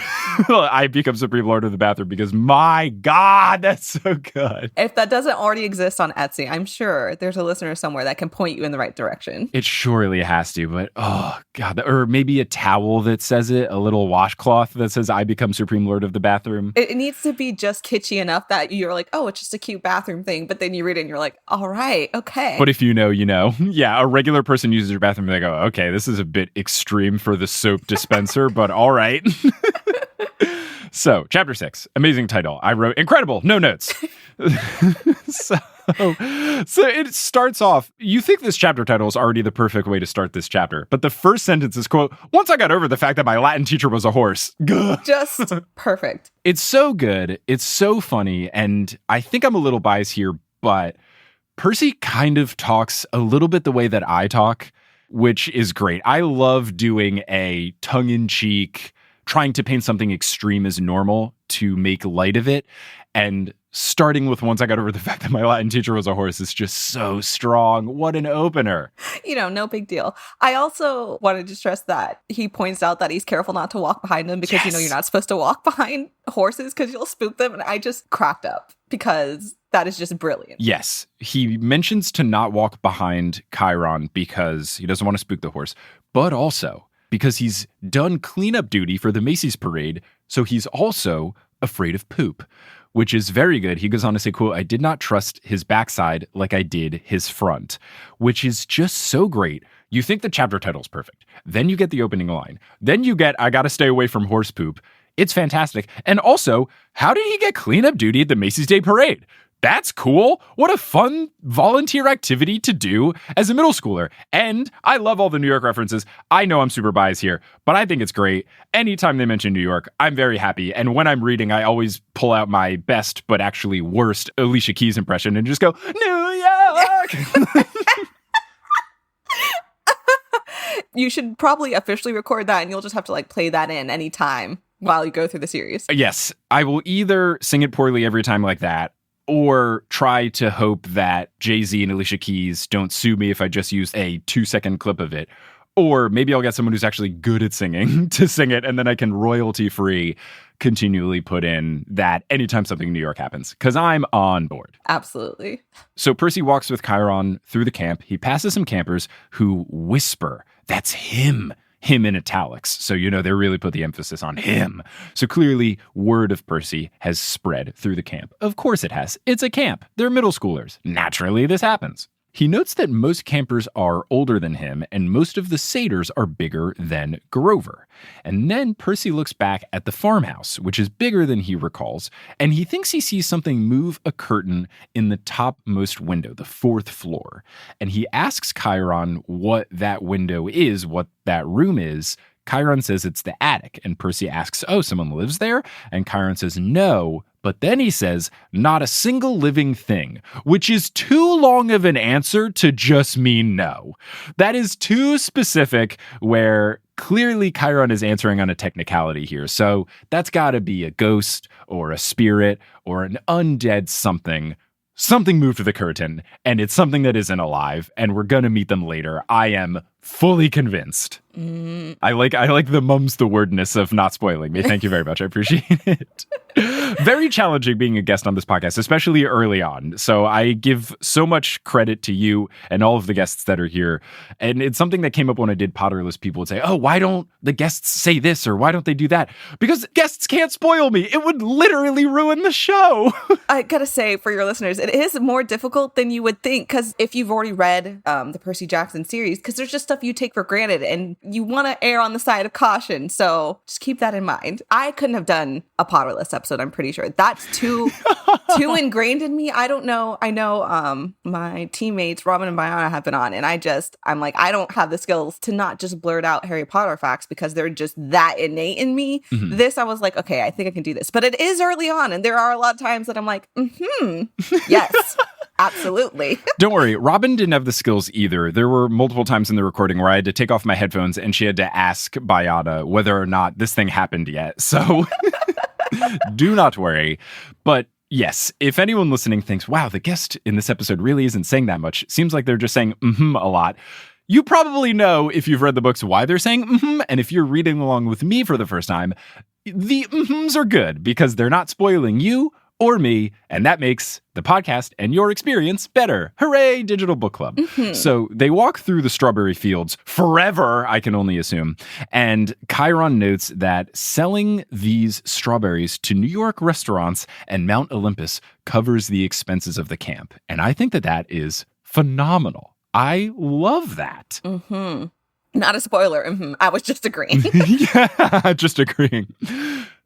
lord of the bathroom because my God, that's so good. If that doesn't already exist on Etsy, I'm sure there's a listener somewhere that can point you in the right direction. It surely has to, but oh God. Or maybe a towel that says it, a little washcloth that says I become supreme lord of the bathroom. It needs to be just kitschy enough that you're like, oh, it's just a cute bathroom thing, but then you read it and you're like, all right, okay. But if you know, you know. Yeah, a regular person uses your bathroom and they go, okay, this is a bit extreme for the soap dispenser, but all right. So, chapter 6, amazing title. I wrote, incredible, no notes. So it starts off, you think this chapter title is already the perfect way to start this chapter, but the first sentence is, quote, once I got over the fact that my Latin teacher was a horse. Just perfect. It's so good. It's so funny. And I think I'm a little biased here, but Percy kind of talks a little bit the way that I talk, which is great. I love doing a tongue-in-cheek, trying to paint something extreme as normal to make light of it. And starting with once I got over the fact that my Latin teacher was a horse is just so strong. What an opener. No big deal. I also wanted to stress that he points out that he's careful not to walk behind them because, you're not supposed to walk behind horses because you'll spook them. And I just cracked up because that is just brilliant. Yes. He mentions to not walk behind Chiron because he doesn't want to spook the horse, but also because he's done cleanup duty for the Macy's parade. So he's also afraid of poop, which is very good. He goes on to say, quote, I did not trust his backside like I did his front, which is just so great. You think the chapter title's perfect. Then you get the opening line. Then you get, I gotta stay away from horse poop. It's fantastic. And also, how did he get cleanup duty at the Macy's Day Parade? That's cool. What a fun volunteer activity to do as a middle schooler. And I love all the New York references. I know I'm super biased here, but I think it's great. Anytime they mention New York, I'm very happy. And when I'm reading, I always pull out my best, but actually worst Alicia Keys impression and just go, New York! You should probably officially record that and you'll just have to play that in anytime while you go through the series. Yes. I will either sing it poorly every time like that, or try to hope that Jay-Z and Alicia Keys don't sue me if I just use a 2-second clip of it. Or maybe I'll get someone who's actually good at singing to sing it, and then I can royalty-free continually put in that anytime something in New York happens, because I'm on board. Absolutely. So Percy walks with Chiron through the camp. He passes some campers who whisper, that's him in italics. So, they really put the emphasis on him. So clearly, word of Percy has spread through the camp. Of course it has. It's a camp. They're middle schoolers. Naturally, this happens. He notes that most campers are older than him, and most of the satyrs are bigger than Grover. And then Percy looks back at the farmhouse, which is bigger than he recalls, and he thinks he sees something move a curtain in the topmost window, the 4th floor. And he asks Chiron what that window is, what that room is. Chiron says it's the attic, and Percy asks, oh, someone lives there? And Chiron says, no. But then he says, not a single living thing, which is too long of an answer to just mean no. That is too specific, where clearly Chiron is answering on a technicality here. So that's got to be a ghost or a spirit or an undead something. Something moved the curtain, and it's something that isn't alive, and we're going to meet them later. I am fully convinced. I like the mum's the wordness of not spoiling me. Thank you very much. I appreciate it. Very challenging being a guest on this podcast, especially early on. So I give so much credit to you and all of the guests that are here. And it's something that came up when I did Potterless. People would say, oh, why don't the guests say this or why don't they do that? Because guests can't spoil me. It would literally ruin the show. I gotta say, for your listeners, it is more difficult than you would think, because if you've already read the Percy Jackson series, because there's just stuff you take for granted and you want to err on the side of caution. So just keep that in mind. I couldn't have done a Potterless episode, I'm pretty sure. That's too ingrained in me. I don't know. I know my teammates, Robin and Bayana, have been on, and I'm like, I don't have the skills to not just blurt out Harry Potter facts because they're just that innate in me. Mm-hmm. This, I was like, okay, I think I can do this. But it is early on, and there are a lot of times that I'm like, yes. Absolutely. Don't worry. Robin didn't have the skills either. There were multiple times in the recording where I had to take off my headphones and she had to ask Bayana whether or not this thing happened yet. So do not worry. But yes, if anyone listening thinks, wow, the guest in this episode really isn't saying that much, seems like they're just saying a lot. You probably know, if you've read the books, why they're saying and if you're reading along with me for the first time, the are good because they're not spoiling you or me, and that makes the podcast and your experience better. Hooray, Digital Book Club. Mm-hmm. So they walk through the strawberry fields forever, I can only assume, and Chiron notes that selling these strawberries to New York restaurants and Mount Olympus covers the expenses of the camp, and I think that is phenomenal. I love that. Mm-hmm. Not a spoiler. I was just agreeing. Yeah, just agreeing.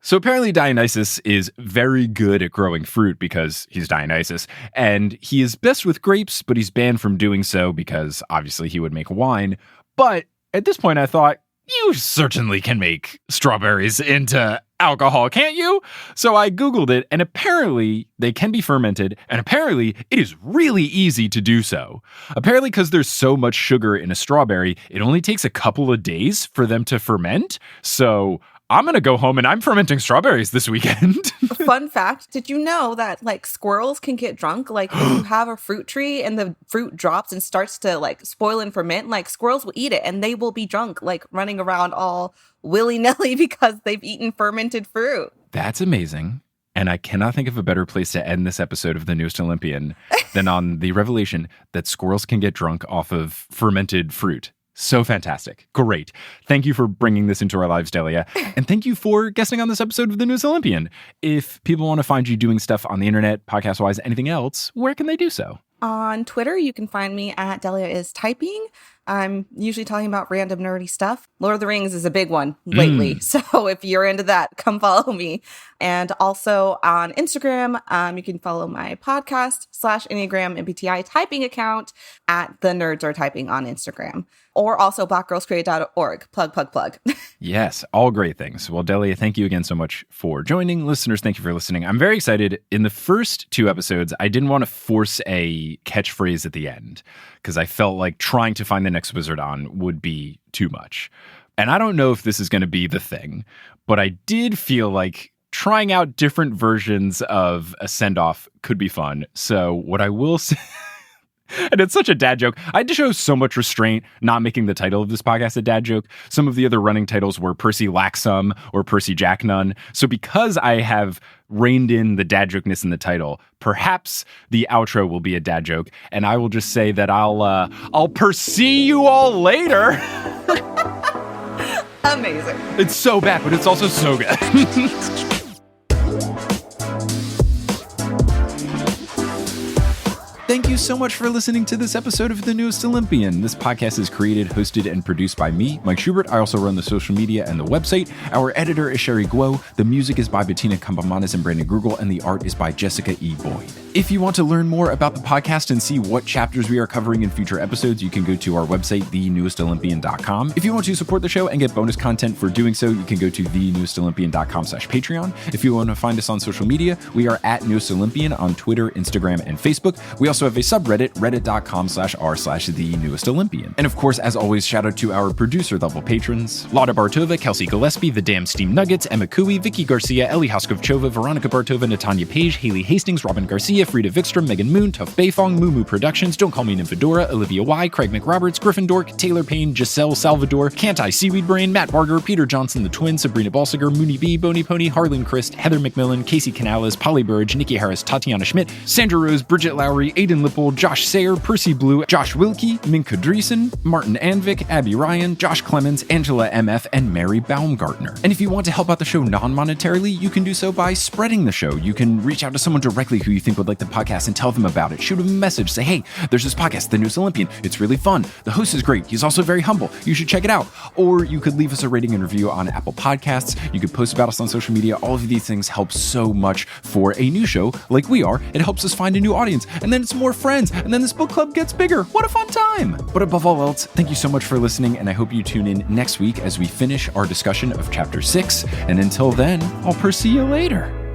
So apparently Dionysus is very good at growing fruit because he's Dionysus, and he is best with grapes, but he's banned from doing so because obviously he would make wine. But at this point I thought, you certainly can make strawberries into alcohol, can't you? So I Googled it, and apparently they can be fermented, and apparently it is really easy to do so. Apparently because there's so much sugar in a strawberry, it only takes a couple of days for them to ferment. So I'm going to go home and I'm fermenting strawberries this weekend. Fun fact, did you know that like squirrels can get drunk? Like if you have a fruit tree and the fruit drops and starts to like spoil and ferment, like squirrels will eat it and they will be drunk, like running around all willy-nilly because they've eaten fermented fruit. That's amazing. And I cannot think of a better place to end this episode of The Newest Olympian than on the revelation that squirrels can get drunk off of fermented fruit. So fantastic. Great. Thank you for bringing this into our lives, Delia. And thank you for guesting on this episode of The Newest Olympian. If people want to find you doing stuff on the internet, podcast-wise, anything else, where can they do so? On Twitter, you can find me at Delia is Typing. I'm usually talking about random nerdy stuff. Lord of the Rings is a big one lately. So if you're into that, come follow me. And also on Instagram, you can follow my podcast /Enneagram MBTI typing account at The Nerds Are Typing on Instagram. Or also blackgirlscreate.org. Plug. Yes, all great things. Well, Delia, thank you again so much for joining. Listeners, thank you for listening. I'm very excited. In the first 2 episodes, I didn't want to force a catchphrase at the end because I felt like trying to find the next wizard on would be too much. And I don't know if this is going to be the thing, but I did feel like trying out different versions of a send-off could be fun. So what I will say... And it's such a dad joke. I had to show so much restraint not making the title of this podcast a dad joke. Some of the other running titles were Percy Laxum or Percy Jack None. So because I have reined in the dad jokeness in the title, perhaps the outro will be a dad joke. And I will just say that I'll Percy you all later. Amazing. It's so bad, but it's also so good. Thank you so much for listening to this episode of The Newest Olympian. This podcast is created, hosted, and produced by me, Mike Schubert. I also run the social media and the website. Our editor is Sherry Guo. The music is by Bettina Campamanes and Brandon Grugel, and the art is by Jessica E. Boyd. If you want to learn more about the podcast and see what chapters we are covering in future episodes, you can go to our website, thenewestolympian.com. If you want to support the show and get bonus content for doing so, you can go to thenewestolympian.com/Patreon. If you want to find us on social media, we are at Newest Olympian on Twitter, Instagram, and Facebook. We also have a subreddit, reddit.com/r/thenewestolympian. And of course, as always, shout out to our producer level patrons: Lauda Bartova, Kelsey Gillespie, The Damn Steam Nuggets, Emma Cooey, Vicky Garcia, Ellie Hoskovchova, Veronica Bartova, Natanya Page, Haley Hastings, Robin Garcia, Frida Vikstrom, Megan Moon, Tough Bayfong, Moo Productions, Don't Call Me Nymphadora, Olivia Y, Craig McRoberts, Griffin Dork, Taylor Payne, Giselle Salvador, Can't I Seaweed Brain, Matt Barger, Peter Johnson the Twin, Sabrina Balsiger, Mooney B, Boney Pony, Harlan Christ, Heather McMillan, Casey Canales, Polly Burridge, Nikki Harris, Tatiana Schmidt, Sandra Rose, Bridget Lowry, Aidan Lipple, Josh Sayer, Percy Blue, Josh Wilkie, Minka Dreesen, Martin Anvik, Abby Ryan, Josh Clemens, Angela MF, and Mary Baumgartner. And if you want to help out the show non-monetarily, you can do so by spreading the show. You can reach out to someone directly who you think would like the podcast and tell them about it. Shoot them a message. Say, hey, there's this podcast, The Newest Olympian. It's really fun. The host is great. He's also very humble. You should check it out. Or you could leave us a rating and review on Apple Podcasts. You could post about us on social media. All of these things help so much for a new show like we are. It helps us find a new audience. And then it's more friends. And then this book club gets bigger. What a fun time. But above all else, thank you so much for listening. And I hope you tune in next week as we finish our discussion of Chapter 6. And until then, I'll Percy you later.